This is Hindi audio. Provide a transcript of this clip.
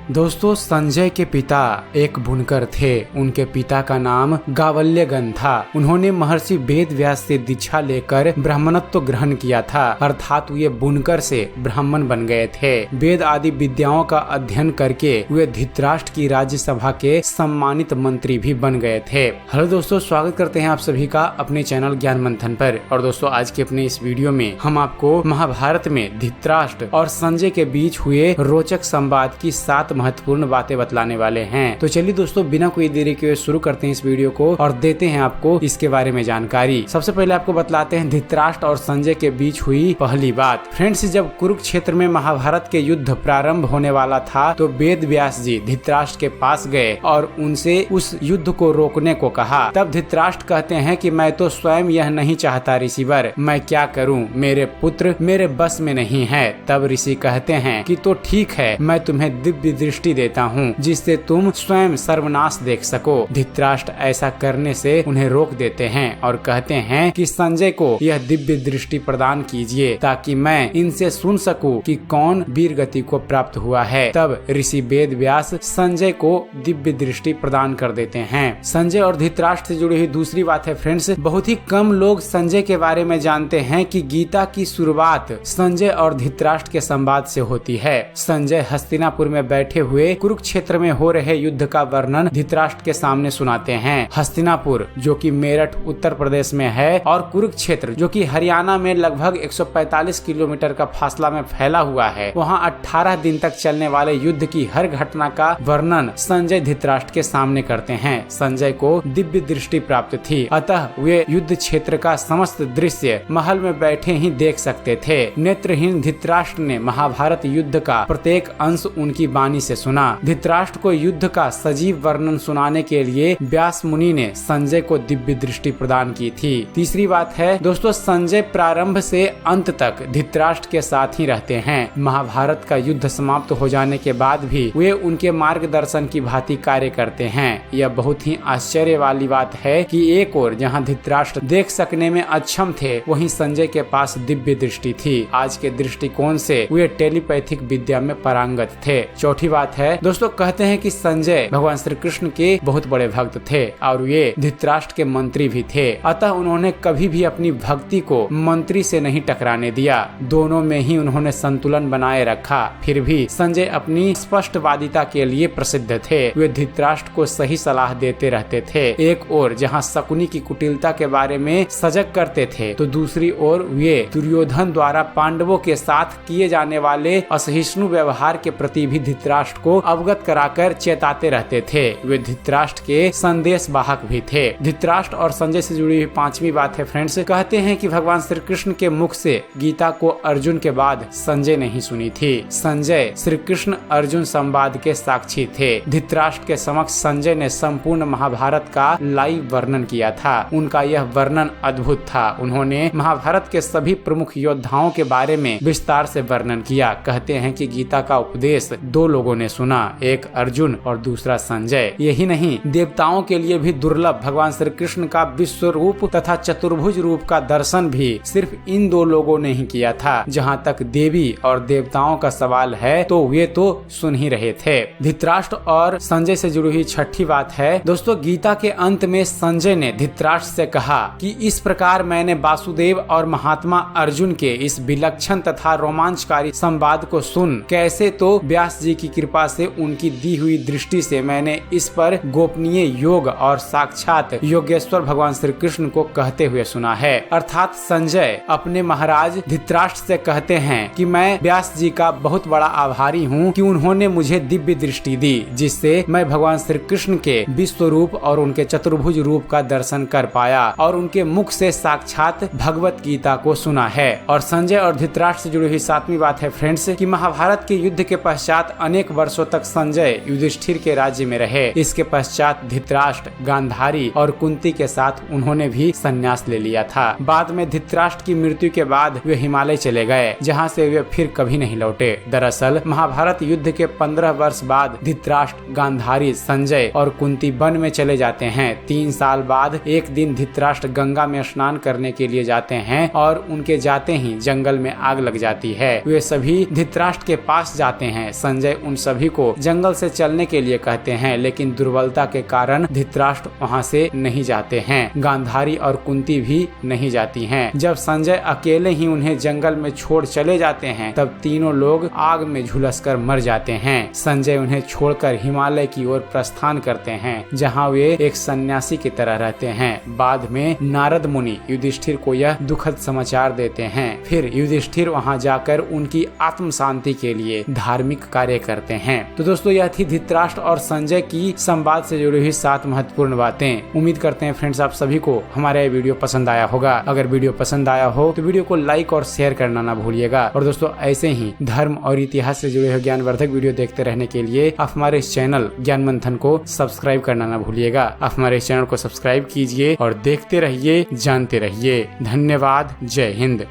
दोस्तों, संजय के पिता एक बुनकर थे। उनके पिता का नाम गावल्यगन था। उन्होंने महर्षि वेद व्यास से दीक्षा लेकर ब्राह्मणत्व ग्रहण किया था, अर्थात वे बुनकर से ब्राह्मण बन गए थे। वेद आदि विद्याओं का अध्ययन करके वे धृतराष्ट्र की राज्यसभा के सम्मानित मंत्री भी बन गए थे। हेलो दोस्तों, स्वागत करते हैं आप सभी का अपने चैनल ज्ञान मंथन पर। और दोस्तों, आज के अपने इस वीडियो में हम आपको महाभारत में धृतराष्ट्र और संजय के बीच हुए रोचक संवाद की 7 महत्वपूर्ण बातें बतलाने वाले हैं। तो चलिए दोस्तों, बिना कोई देरी के शुरू करते हैं इस वीडियो को और देते हैं आपको इसके बारे में जानकारी। सबसे पहले आपको बतलाते हैं धृतराष्ट्र और संजय के बीच हुई पहली बात। फ्रेंड्स, जब कुरुक्षेत्र में महाभारत के युद्ध प्रारंभ होने वाला था तो वेद व्यास जी धृतराष्ट्र के पास गए और उनसे उस युद्ध को रोकने को कहा। तब धृतराष्ट्र कहते हैं कि मैं तो स्वयं यह नहीं चाहता ऋषिवर, मैं क्या करूं, मेरे पुत्र मेरे बस में नहीं है। तब ऋषि कहते हैं कि तो ठीक है, मैं तुम्हें दिव्य दृष्टि देता हूँ जिससे तुम स्वयं सर्वनाश देख सको। धृतराष्ट्र ऐसा करने से उन्हें रोक देते हैं और कहते हैं कि संजय को यह दिव्य दृष्टि प्रदान कीजिए ताकि मैं इनसे सुन सकूं कि कौन वीर गति को प्राप्त हुआ है। तब ऋषि वेद व्यास संजय को दिव्य दृष्टि प्रदान कर देते हैं। संजय और धृतराष्ट्र से जुड़ी हुई दूसरी बात है फ्रेंड्स, बहुत ही कम लोग संजय के बारे में जानते हैं कि गीता की शुरुआत संजय और धृतराष्ट्र के संवाद से होती है। संजय हस्तिनापुर में बैठे हुए कुरुक्षेत्र में हो रहे युद्ध का वर्णन धृतराष्ट्र के सामने सुनाते हैं। हस्तिनापुर जो कि मेरठ उत्तर प्रदेश में है और कुरुक्षेत्र जो कि हरियाणा में लगभग 145 किलोमीटर का फासला में फैला हुआ है, वहाँ 18 दिन तक चलने वाले युद्ध की हर घटना का वर्णन संजय धृतराष्ट्र के सामने करते हैं। संजय को दिव्य दृष्टि प्राप्त थी, अतः वे युद्ध क्षेत्र का समस्त दृश्य महल में बैठे ही देख सकते थे। नेत्रहीन धृतराष्ट्र ने महाभारत युद्ध का प्रत्येक अंश उनकी वाणी से सुना। धृतराष्ट्र को युद्ध का सजीव वर्णन सुनाने के लिए व्यास मुनि ने संजय को दिव्य दृष्टि प्रदान की थी। तीसरी बात है दोस्तों, संजय प्रारंभ से अंत तक धृतराष्ट्र के साथ ही रहते हैं। महाभारत का युद्ध समाप्त हो जाने के बाद भी वे उनके मार्गदर्शन की भांति कार्य करते हैं। यह बहुत ही आश्चर्य वाली बात है कि एक ओर जहां धृतराष्ट्र देख सकने में अक्षम थे, वहीं संजय के पास दिव्य दृष्टि थी। आज के दृष्टिकोण से वे टेलीपैथिक विद्या में पारंगत थे। चौथी बात है दोस्तों, कहते हैं कि संजय भगवान श्री कृष्ण के बहुत बड़े भक्त थे और वे धृतराष्ट्र के मंत्री भी थे, अतः उन्होंने कभी भी अपनी भक्ति को मंत्री से नहीं टकराने दिया। दोनों में ही उन्होंने संतुलन बनाए रखा। फिर भी संजय अपनी स्पष्टवादिता के लिए प्रसिद्ध थे। वे धृतराष्ट्र को सही सलाह देते रहते थे। एक ओर जहाँ शकुनी की कुटिलता के बारे में सजग करते थे तो दूसरी ओर वे दुर्योधन द्वारा पांडवों के साथ किए जाने वाले असहिष्णु व्यवहार के प्रति भी धृतराष्ट्र को अवगत कराकर चेताते रहते थे। वे धृतराष्ट्र के संदेश वाहक भी थे। धृतराष्ट्र और संजय से जुड़ी हुई 5वीं बात है फ्रेंड्स, कहते हैं कि भगवान श्री कृष्ण के मुख से गीता को अर्जुन के बाद संजय ने ही सुनी थी। संजय श्री कृष्ण अर्जुन संवाद के साक्षी थे। धृतराष्ट्र के समक्ष संजय ने संपूर्ण महाभारत का लाइव वर्णन किया था। उनका यह वर्णन अद्भुत था। उन्होंने महाभारत के सभी प्रमुख योद्धाओं के बारे में विस्तार से वर्णन किया। कहते हैं कि गीता का उपदेश 2 लोगों ने सुना, एक अर्जुन और दूसरा संजय। यही नहीं, देवताओं के लिए भी दुर्लभ भगवान श्री कृष्ण का विश्व रूप तथा चतुर्भुज रूप का दर्शन भी सिर्फ इन 2 लोगों ने ही किया था। जहाँ तक देवी और देवताओं का सवाल है तो वे तो सुन ही रहे थे। धृतराष्ट्र और संजय से जुड़ी हुई 6ठी बात है दोस्तों, गीता के अंत में संजय ने धृतराष्ट्र से कहा कि इस प्रकार मैंने वासुदेव और महात्मा अर्जुन के इस विलक्षण तथा रोमांचकारी संवाद को सुन, कैसे तो व्यास जी की कृपा से उनकी दी हुई दृष्टि से मैंने इस पर गोपनीय योग और साक्षात योगेश्वर भगवान श्री कृष्ण को कहते हुए सुना है। अर्थात संजय अपने महाराज धृतराष्ट्र से कहते हैं कि मैं व्यास जी का बहुत बड़ा आभारी हूँ कि उन्होंने मुझे दिव्य दृष्टि दी, जिससे मैं भगवान श्री कृष्ण के विश्व रूप और उनके चतुर्भुज रूप का दर्शन कर पाया और उनके मुख से साक्षात भगवत गीता को सुना है। और संजय और धृतराष्ट्र से जुड़ी हुई 7वीं बात है फ्रेंड्स कि महाभारत के युद्ध के पश्चात अनेक वर्षों तक संजय युधिष्ठिर के राज्य में रहे। इसके पश्चात धृतराष्ट्र, गांधारी और कुंती के साथ उन्होंने भी संन्यास ले लिया था। बाद में धृतराष्ट्र की मृत्यु के बाद वे हिमालय चले गए, जहाँ से वे फिर कभी नहीं लौटे। दरअसल महाभारत युद्ध के 15 वर्ष बाद धृतराष्ट्र, गांधारी, संजय और कुंती वन में चले जाते हैं। 3 साल बाद एक दिन धृतराष्ट्र गंगा में स्नान करने के लिए जाते हैं और उनके जाते ही जंगल में आग लग जाती है। वे सभी धृतराष्ट्र के पास जाते हैं। संजय उन सभी को जंगल से चलने के लिए कहते हैं, लेकिन दुर्बलता के कारण धृतराष्ट्र वहाँ से नहीं जाते हैं। गांधारी और कुंती भी नहीं जाती हैं। जब संजय अकेले ही उन्हें जंगल में छोड़ चले जाते हैं, तब तीनों लोग आग में झुलसकर मर जाते हैं। संजय उन्हें छोड़कर हिमालय की ओर प्रस्थान करते हैं, जहाँ वे एक सन्यासी की तरह रहते हैं। बाद में नारद मुनि युधिष्ठिर को यह दुखद समाचार देते हैं। फिर युधिष्ठिर वहाँ जाकर उनकी आत्म शांति के लिए धार्मिक कार्य करते हैं। तो दोस्तों, यह थी धृतराष्ट्र और संजय की संवाद से जुड़ी हुई 7 महत्वपूर्ण बातें। उम्मीद करते हैं फ्रेंड्स, आप सभी को हमारा ये वीडियो पसंद आया होगा। अगर वीडियो पसंद आया हो तो वीडियो को लाइक और शेयर करना ना भूलिएगा। और दोस्तों, ऐसे ही धर्म और इतिहास से जुड़े हुए ज्ञानवर्धक वीडियो देखते रहने के लिए आप हमारे इस चैनल ज्ञान मंथन को सब्सक्राइब करना ना भूलिएगा। आप हमारे इस चैनल को सब्सक्राइब कीजिए और देखते रहिए, जानते रहिए। धन्यवाद। जय हिंद।